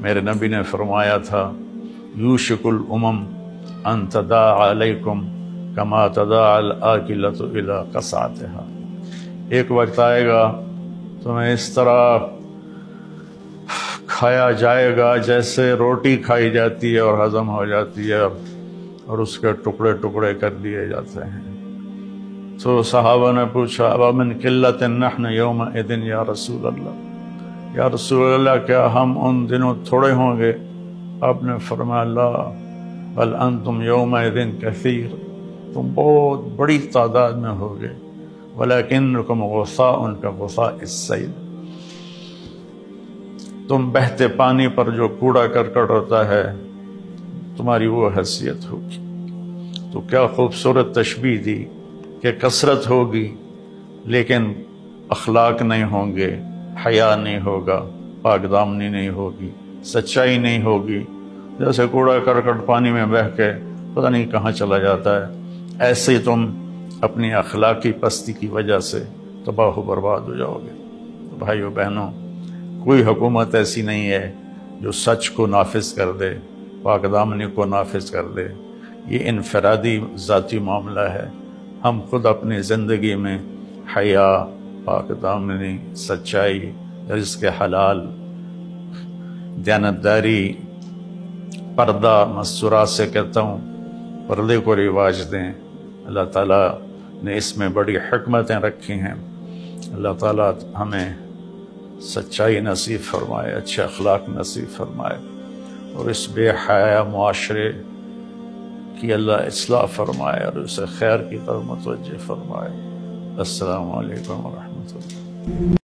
میرے نبی نے فرمایا تھا یوشک الامم ان تداع علیکم کما تداع الآکلۃ الی قصعتها، ایک وقت آئے گا تمہیں اس طرح کھایا جائے گا جیسے روٹی کھائی جاتی ہے اور ہضم ہو جاتی ہے اور اس کے ٹکڑے ٹکڑے کر دیے جاتے ہیں۔ تو صحابہ نے پوچھا ابا من قلۃ نحن یومئذ یا رسول اللہ، یا رسول اللہ کیا ہم ان دنوں تھوڑے ہوں گے؟ آپ نے فرمایا لا بل انتم یومئذ کثیر، تم بہت بڑی تعداد میں ہوگے، ولکنکم غثاء کغثاء السیل، تم بہتے پانی پر جو کوڑا کرکٹ ہوتا ہے تمہاری وہ حیثیت ہوگی۔ تو کیا خوبصورت تشبیہ دی کہ کثرت ہوگی لیکن اخلاق نہیں ہوں گے، حیا نہیں ہوگا، پاک دامنی نہیں ہوگی، سچائی نہیں ہوگی، جیسے کوڑا کرکٹ پانی میں بہہ کے پتہ نہیں کہاں چلا جاتا ہے، ایسے تم اپنی اخلاقی پستی کی وجہ سے تباہ و برباد ہو جاؤ گے۔ بھائیو بہنوں، کوئی حکومت ایسی نہیں ہے جو سچ کو نافذ کر دے، پاک دامنی کو نافذ کر دے، یہ انفرادی ذاتی معاملہ ہے۔ ہم خود اپنی زندگی میں حیا، پاک دامنی، سچائی، رزق حلال، دیانتداری، پردہ، مستورات سے کہتا ہوں پردے کو رواج دیں۔ اللہ تعالیٰ نے اس میں بڑی حکمتیں رکھی ہیں۔ اللہ تعالیٰ ہمیں سچائی نصیب فرمائے، اچھے اخلاق نصیب فرمائے، اور اس بے حیا معاشرے کی اللہ اصلاح فرمائے اور اسے خیر کی طرف متوجہ فرمائے۔ السلام علیکم ورحمۃ اللہ۔